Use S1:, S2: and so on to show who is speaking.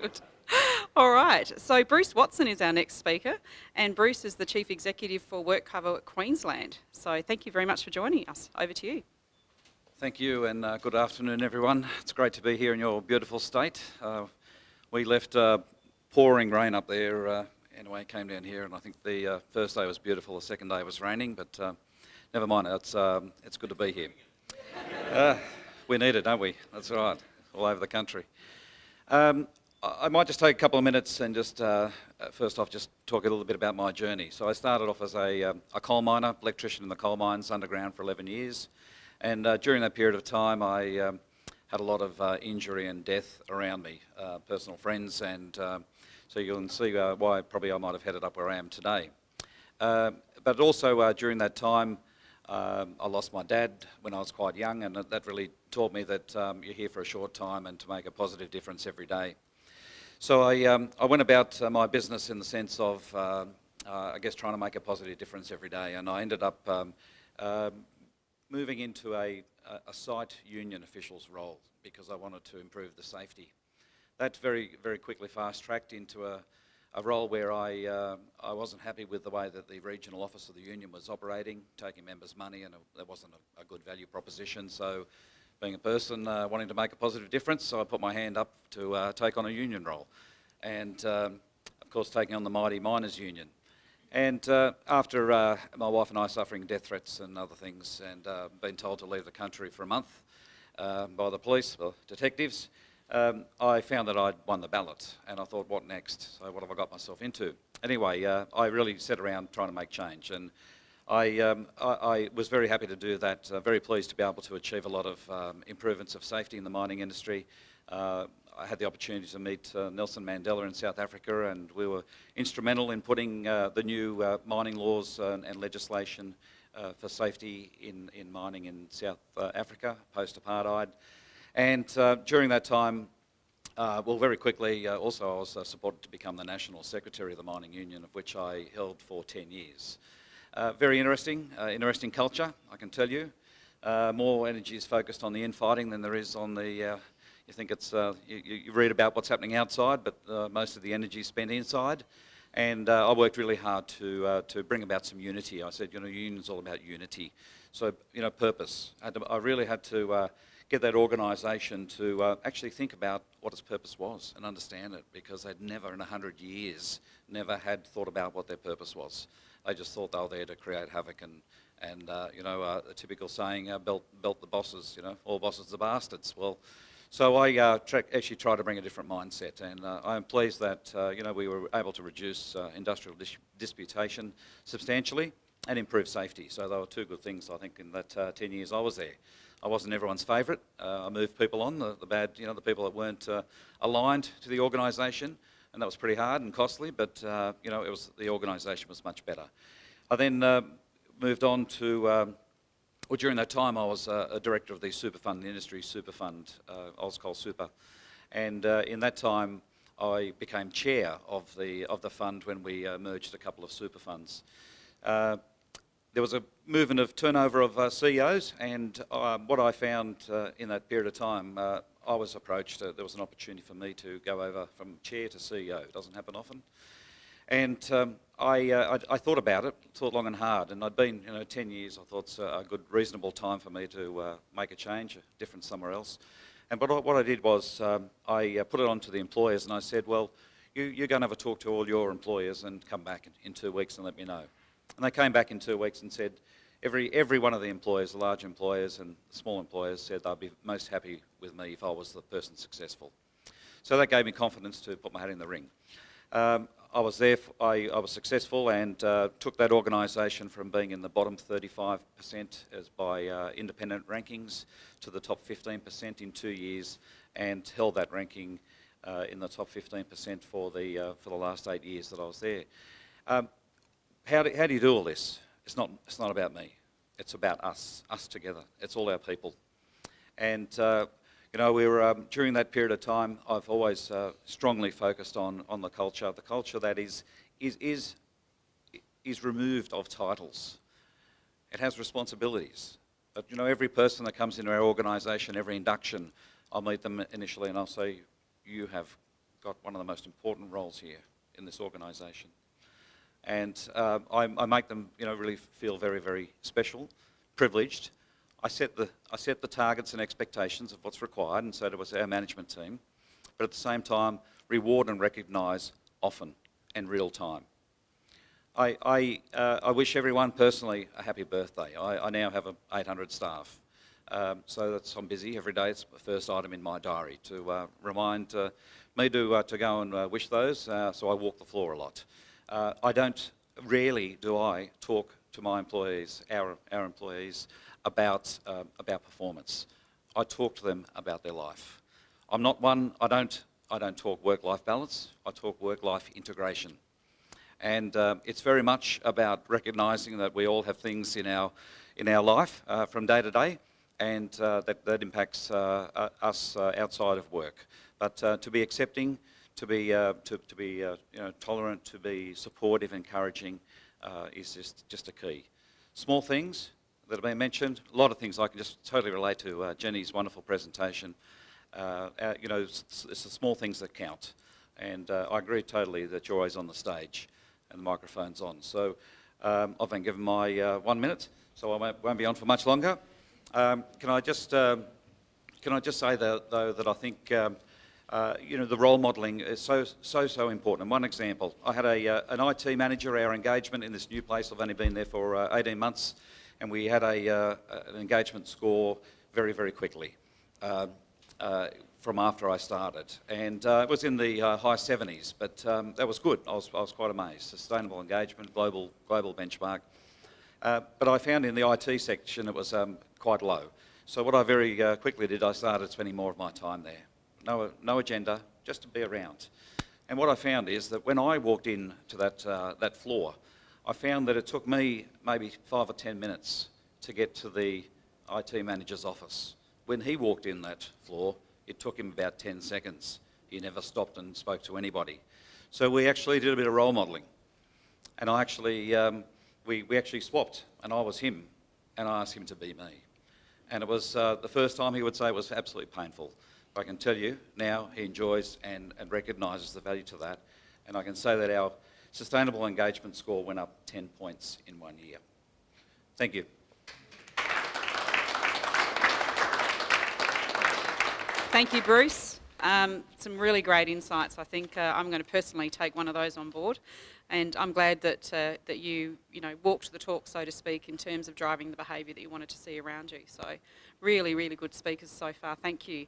S1: Good. All right. So Bruce Watson is our next speaker, and Bruce is the Chief Executive for WorkCover at Queensland. So thank you very much for joining us. Over to you.
S2: Thank you, and good afternoon, everyone. It's great to be here in your beautiful state. We left pouring rain up there. Anyway, came down here, and I think the first day was beautiful. The second day was raining, but never mind. It's good to be here. We need it, don't we? That's right. All over the country. I might just take a couple of minutes and just first off just talk a little bit about my journey. So I started off as a coal miner, electrician in the coal mines underground for 11 years. And during that period of time, I had a lot of injury and death around me, personal friends, and so you can see why probably I might have headed up where I am today. But also during that time, I lost my dad when I was quite young, and that really taught me that you're here for a short time and to make a positive difference every day. So I went about my business in the sense of, I guess, trying to make a positive difference every day, and I ended up moving into a site union official's role because I wanted to improve the safety. That very, very quickly fast-tracked into a role where I wasn't happy with the way that the regional office of the union was operating, taking members' money, and that wasn't a good value proposition. So being a person wanting to make a positive difference, so I put my hand up to take on a union role. And of course taking on the mighty miners' union. And after my wife and I suffering death threats and other things and being told to leave the country for a month by the police, or detectives, I found that I'd won the ballot, and I thought, what next? So what have I got myself into? Anyway, I really set around trying to make change, and I was very happy to do that, very pleased to be able to achieve a lot of improvements of safety in the mining industry. I had the opportunity to meet Nelson Mandela in South Africa, and we were instrumental in putting the new mining laws and legislation for safety in mining in South Africa, post-apartheid. And during that time, well, very quickly, also I was supported to become the National Secretary of the Mining Union, of which I held for 10 years. Very interesting culture, I can tell you. More energy is focused on the infighting than there is on the, you think it's, you read about what's happening outside, but most of the energy is spent inside. And I worked really hard to bring about some unity. I said, union's all about unity. So, purpose. I really had to get that organisation to actually think about what its purpose was and understand it, because they'd never in 100 years, never had thought about what their purpose was. They just thought they were there to create havoc and the typical saying, belt the bosses, all bosses are bastards. Well, so I actually tried to bring a different mindset, and I'm pleased that we were able to reduce industrial disputation substantially and improve safety. So there were two good things, I think, in that 10 years I was there. I wasn't everyone's favourite. I moved people on, the bad, the people that weren't aligned to the organisation, and that was pretty hard and costly, but the organisation was much better. I then moved on to, well, during that time I was a director of the super fund, the industry super fund, Auscol Super, and in that time I became chair of the fund when we merged a couple of super funds. There was a movement of turnover of CEOs, and what I found in that period of time, I was approached, there was an opportunity for me to go over from chair to CEO. It doesn't happen often. And I thought about it, thought long and hard, and I'd been, 10 years, I thought it's a good, reasonable time for me to make a change, a difference somewhere else. And what I did was I put it on to the employers, and I said, well, you're going to have a talk to all your employers and come back in 2 weeks and let me know. And they came back in 2 weeks and said, every one of the employers, the large employers and the small employers, said they'd be most happy with me if I was the person successful. So that gave me confidence to put my hat in the ring. I was there, I was successful, and took that organisation from being in the bottom 35% as by independent rankings to the top 15% in 2 years, and held that ranking in the top 15% for the last 8 years that I was there. How do you do all this? It's not about me. It's about us together. It's all our people. And we were during that period of time, I've always strongly focused on the culture that is removed of titles. It has responsibilities. But every person that comes into our organisation, every induction, I'll meet them initially and I'll say, you have got one of the most important roles here in this organisation. And I make them, really feel very, very special, privileged. I set the targets and expectations of what's required, and so does our management team. But at the same time, reward and recognise often and real time. I wish everyone personally a happy birthday. I now have 800 staff, so I'm busy every day. It's the first item in my diary to remind me to go and wish those. So I walk the floor a lot. Rarely do I talk to my employees, our employees, about performance. I talk to them about their life. I'm not one. I don't talk work-life balance. I talk work-life integration, and it's very much about recognising that we all have things in our life from day to day, and that impacts us outside of work. But to be accepting, to be tolerant, to be supportive, encouraging, is just a key. Small things that have been mentioned, a lot of things I can just totally relate to Jenny's wonderful presentation. It's the small things that count, and I agree totally that you're always on the stage and the microphone's on. So I've been given my 1 minute, so I won't be on for much longer. Can I just say though that I think the role modelling is so important. And one example, I had an IT manager. Our engagement in this new place, I've only been there for 18 months, and we had an engagement score very, very quickly from after I started, and it was in the high 70s, but that was good. I was quite amazed. Sustainable engagement, global benchmark. But I found in the IT section it was quite low. So what I very quickly did, I started spending more of my time there. No agenda, just to be around. And what I found is that when I walked in to that floor, I found that it took me maybe 5 or 10 minutes to get to the IT manager's office. When he walked in that floor, it took him about 10 seconds. He never stopped and spoke to anybody. So we actually did a bit of role modelling. And we actually swapped, and I was him, and I asked him to be me. And it was the first time he would say it was absolutely painful. But I can tell you now he enjoys and recognises the value to that. And I can say that our sustainable engagement score went up 10 points in 1 year. Thank you.
S1: Thank you, Bruce. Some really great insights. I think I'm going to personally take one of those on board, and I'm glad that you walked the talk, so to speak, in terms of driving the behaviour that you wanted to see around you. So really, really good speakers so far. Thank you.